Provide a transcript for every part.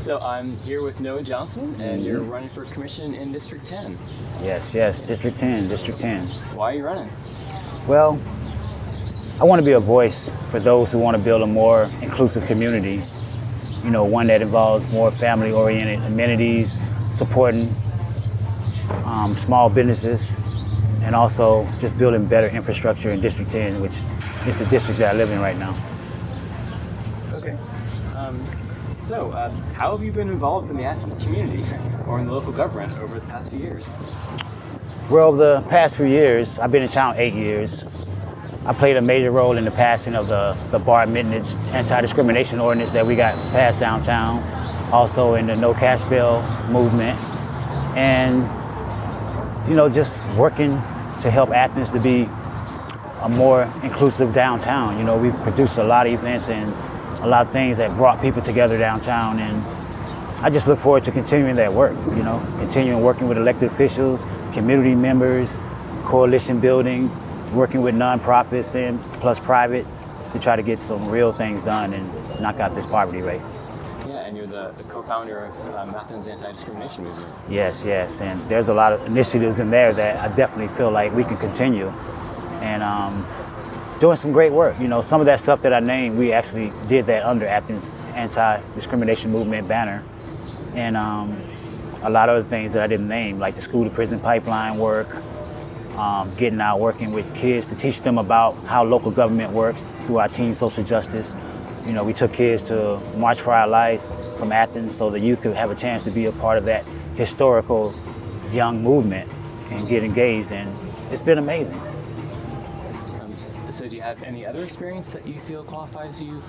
So I'm here with Noah Johnson, and you're running for commission in District 10. Yes, District 10. Why are you running? Well, I want to be a voice for those who want to build a more inclusive community. You know, one that involves more family-oriented amenities, supporting small businesses, and also just building better infrastructure in District 10, which is the district that I live in right now. Okay. So, how have you been involved in the Athens community or in the local government over the past few years? Well, the past few years, I've been in town 8 years. I played a major role in the passing of the bar admittance anti-discrimination ordinance that we got passed downtown, also in the No Cash Bail movement, and, you know, just working to help Athens to be a more inclusive downtown. You know, we've produced a lot of events and a lot of things that brought people together downtown, and I just look forward to continuing that work, you know, continuing working with elected officials, community members, coalition building, working with nonprofits and plus private to try to get some real things done and knock out this poverty rate. Yeah, and you're the co-founder of Athens Anti-Discrimination Movement. Yes, and there's a lot of initiatives in there that I definitely feel like we can continue. And doing some great work. You know, some of that stuff that I named, we actually did that under Athens Anti-Discrimination Movement banner. And a lot of other things that I didn't name, like the school to prison pipeline work, getting out working with kids to teach them about how local government works through our teen social justice. You know, we took kids to March for Our Lives from Athens so the youth could have a chance to be a part of that historical young movement and get engaged, and it's been amazing. So do you have any other experience that you feel qualifies you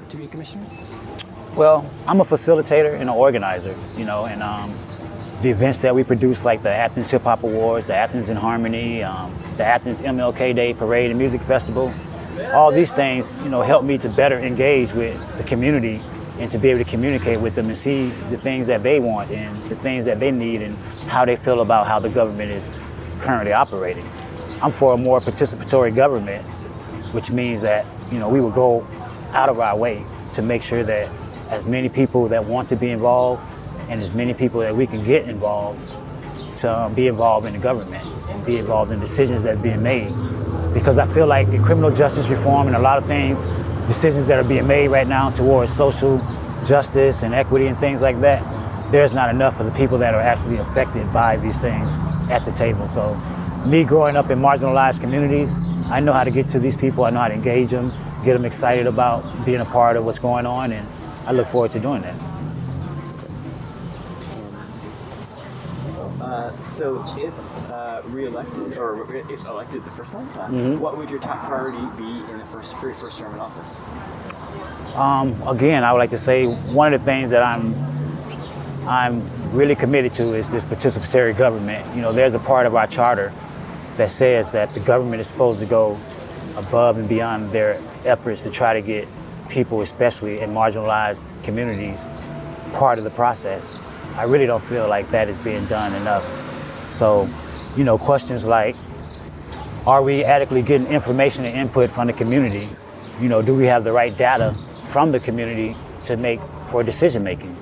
to be a commissioner? Well, I'm a facilitator and an organizer, you know, and the events that we produce, like the Athens Hip Hop Awards, the Athens in Harmony, the Athens MLK Day Parade and Music Festival, all these things, you know, help me to better engage with the community and to be able to communicate with them and see the things that they want and the things that they need and how they feel about how the government is currently operating. I'm for a more participatory government, which means that, you know, we will go out of our way to make sure that as many people that want to be involved and as many people that we can get involved to be involved in the government and be involved in decisions that are being made. Because I feel like in criminal justice reform and a lot of things, decisions that are being made right now towards social justice and equity and things like that, there's not enough of the people that are actually affected by these things at the table. So me growing up in marginalized communities, I know how to get to these people, I know how to engage them, get them excited about being a part of what's going on, and I look forward to doing that. So if re-elected, or if elected the first time, what would your top priority be in the very first term in office? Again, I would like to say one of the things that I'm really committed to is this participatory government. You know, there's a part of our charter that says that the government is supposed to go above and beyond their efforts to try to get people, especially in marginalized communities, part of the process. I really don't feel like that is being done enough. So, you know, questions like, are we adequately getting information and input from the community? You know, do we have the right data from the community to make for decision making?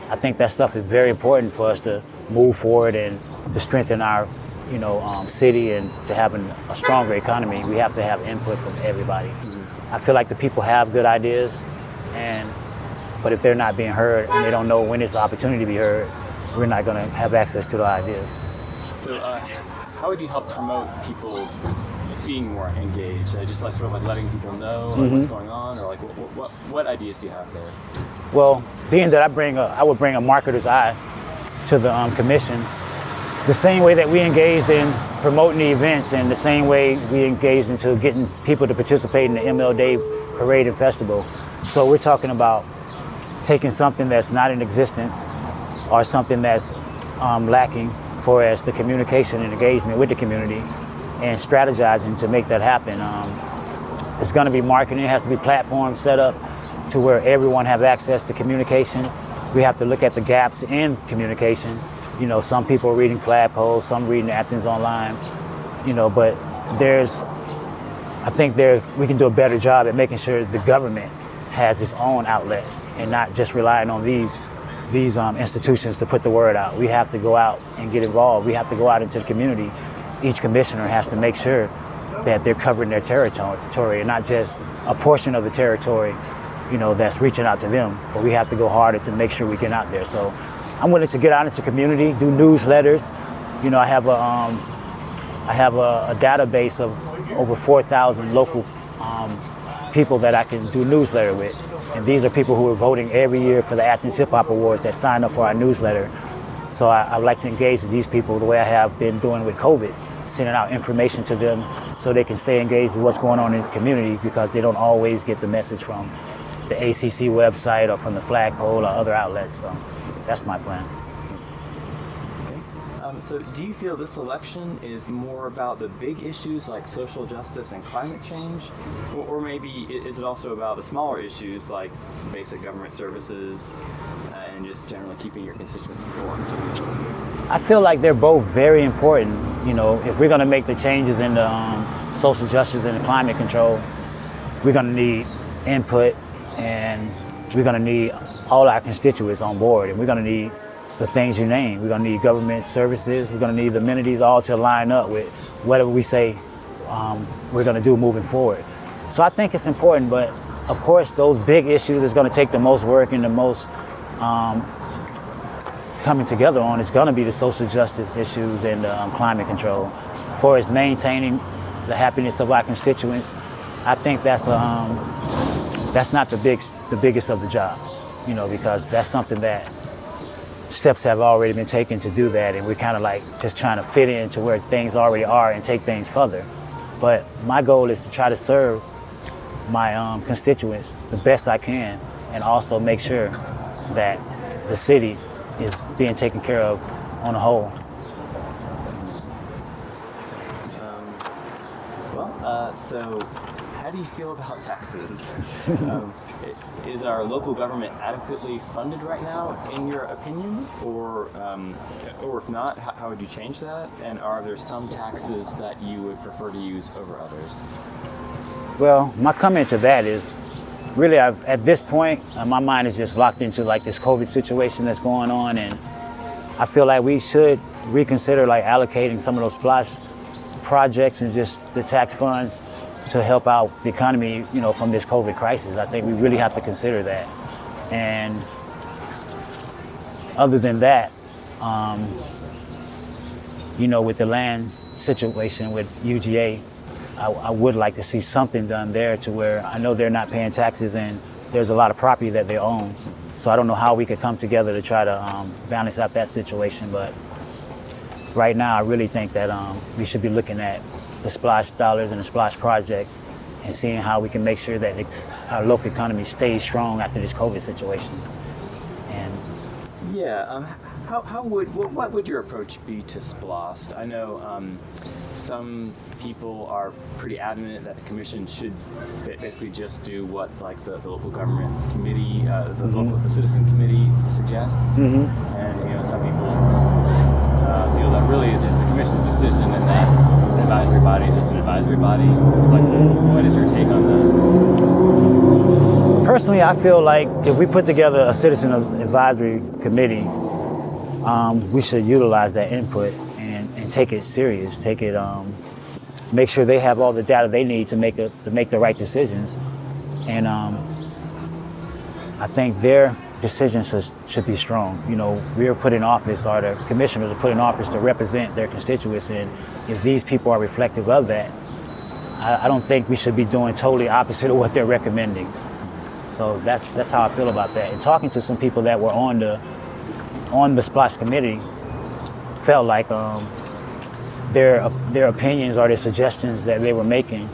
I think that stuff is very important for us to move forward and to strengthen our, you know, city and to have a stronger economy. We have to have input from everybody. I feel like the people have good ideas, but if they're not being heard and they don't know when it's the opportunity to be heard, we're not going to have access to the ideas. So how would you help promote people being more engaged? Just like sort of like letting people know like, what's going on, or like what ideas do you have there? Well, being that I would bring a marketer's eye to the commission, the same way that we engaged in promoting the events and the same way we engaged into getting people to participate in the ML Day Parade and Festival. So we're talking about taking something that's not in existence or something that's lacking for as the communication and engagement with the community and strategizing to make that happen. It's going to be marketing. It has to be platforms set up to where everyone have access to communication. We have to look at the gaps in communication. You know, some people are reading flagpoles, some reading Athens Online, you know, but I think we can do a better job at making sure the government has its own outlet and not just relying on these these institutions to put the word out. We have to go out and get involved. We have to go out into the community. Each commissioner has to make sure that they're covering their territory and not just a portion of the territory, that's reaching out to them. But we have to go harder to make sure we get out there. So I'm willing to get out into the community, do newsletters. I have a database of over 4,000 local people that I can do newsletter with. And these are people who are voting every year for the Athens Hip Hop Awards that sign up for our newsletter. So I would like to engage with these people the way I have been doing with COVID, sending out information to them so they can stay engaged with what's going on in the community, because they don't always get the message from the ACC website or from the flagpole or other outlets. So that's my plan. So do you feel this election is more about the big issues like social justice and climate change? Or maybe is it also about the smaller issues like basic government services and just generally keeping your constituents informed? I feel like they're both very important. If we're going to make the changes in the social justice and the climate control, we're going to need input, and we're going to need all our constituents on board, and we're going to need the things you name. We're going to need government services. We're going to need the amenities all to line up with whatever we say we're going to do moving forward. So I think it's important, but of course those big issues is going to take the most work and the most coming together on. It's going to be the social justice issues and climate control. For us maintaining the happiness of our constituents, I think that's not the biggest of the jobs, because that's something that steps have already been taken to do that, and we're kind of like just trying to fit into where things already are and take things further. But my goal is to try to serve my constituents the best I can, and also make sure that the city is being taken care of on the whole. So how do you feel about taxes? Is our local government adequately funded right now, in your opinion? Or if not, how would you change that? And are there some taxes that you would prefer to use over others? Well, my comment to that is, really, at this point, my mind is just locked into like this COVID situation that's going on, and I feel like we should reconsider like allocating some of those splash projects and just the tax funds to help out the economy, from this COVID crisis. I think we really have to consider that. And other than that, with the land situation with UGA, I would like to see something done there to where I know they're not paying taxes and there's a lot of property that they own. So I don't know how we could come together to try to balance out that situation. But right now, I really think that we should be looking at the splash dollars and the splash projects and seeing how we can make sure that our local economy stays strong after this COVID situation. And what would your approach be to SPLOST? I know some people are pretty adamant that the commission should basically just do what like the local government committee, the citizen committee suggests, and some people feel that really is the commission's decision, and that an advisory body is just an advisory body. What is your take on that? Personally, I feel like if we put together a citizen advisory committee, we should utilize that input and take it serious. Make sure they have all the data they need to make the right decisions, and I think their decisions should be strong. We are put in office, or the commissioners are put in office to represent their constituents, and if these people are reflective of that, I don't think we should be doing totally opposite of what they're recommending. So that's how I feel about that. And talking to some people that were on the Splash committee, felt like their opinions or their suggestions that they were making,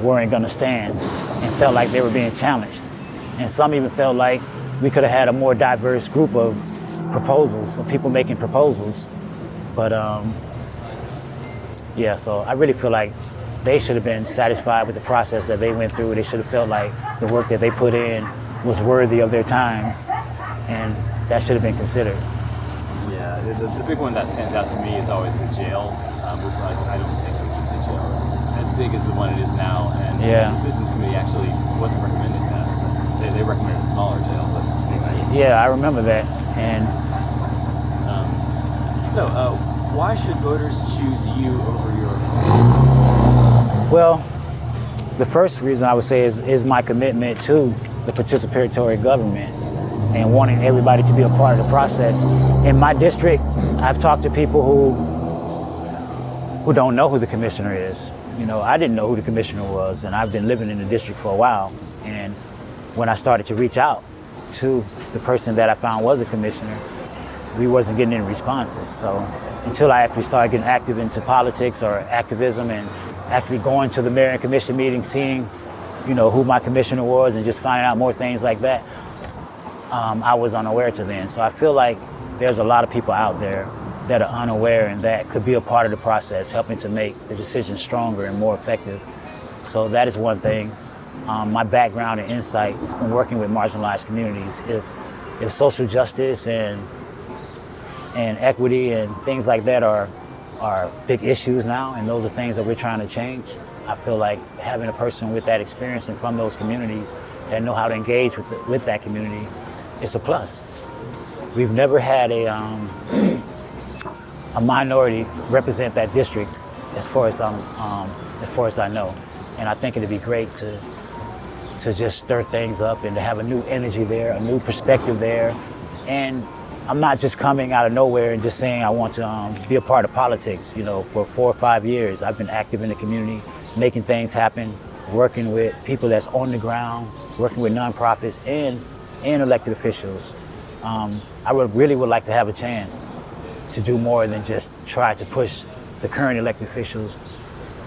weren't going to stand, and felt like they were being challenged. And some even felt like we could have had a more diverse group of proposals, of people making proposals. But so I really feel like they should have been satisfied with the process that they went through. They should have felt like the work that they put in was worthy of their time, and that should have been considered. Yeah, the big one that stands out to me is always the jail. I don't think we keep the jail as big as the one it is now. And the Citizens Committee actually wasn't recommending that. They recommended a smaller jail, but anyway. Yeah, I remember that. And Why should voters choose you over your? well, the first reason I would say is my commitment to the participatory government and wanting everybody to be a part of the process. In my district, I've talked to people who don't know who the commissioner is. You know, I didn't know who the commissioner was, and I've been living in the district for a while. And when I started to reach out to the person that I found was a commissioner, we wasn't getting any responses. So until I actually started getting active into politics or activism and actually going to the mayor and commission meeting, seeing, you know, who my commissioner was and just finding out more things like that, I was unaware to then. So I feel like there's a lot of people out there that are unaware and that could be a part of the process, helping to make the decision stronger and more effective. So that is one thing. My background and insight from working with marginalized communities, if social justice and equity and things like that are big issues now, and those are things that we're trying to change, I feel like having a person with that experience and from those communities that know how to engage with that community is a plus. We've never had a minority represent that district as far as I know, and I think it'd be great to just stir things up and to have a new energy there, a new perspective there. And I'm not just coming out of nowhere and just saying I want to be a part of politics. You know, for 4 or 5 years, I've been active in the community, making things happen, working with people that's on the ground, working with nonprofits and elected officials. I really would like to have a chance to do more than just try to push the current elected officials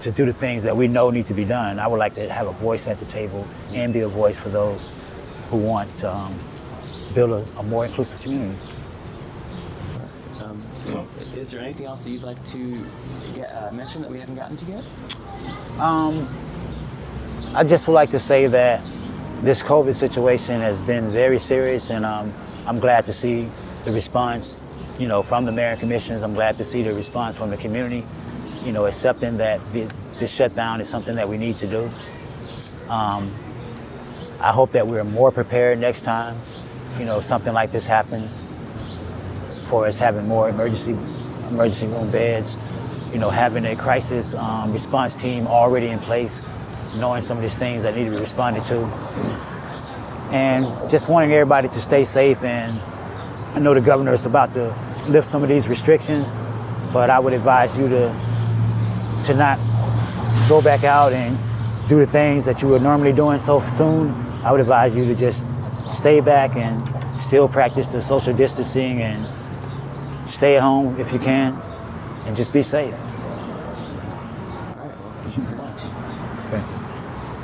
to do the things that we know need to be done. I would like to have a voice at the table and be a voice for those who want to build a more inclusive community. Is there anything else that you'd like to mention that we haven't gotten to yet? I just would like to say that this COVID situation has been very serious, and I'm glad to see the response, you know, from the mayor and commissioners. I'm glad to see the response from the community, you know, accepting that this shutdown is something that we need to do. I hope that we're more prepared next time, you know, something like this happens, for us having more emergency room beds, you know, having a crisis response team already in place, knowing some of these things that need to be responded to, and just wanting everybody to stay safe. And I know the governor is about to lift some of these restrictions, but I would advise you to not go back out and do the things that you were normally doing so soon. I would advise you to just stay back and still practice the social distancing and stay at home if you can, and just be safe. All right, well, thank you so much. Okay.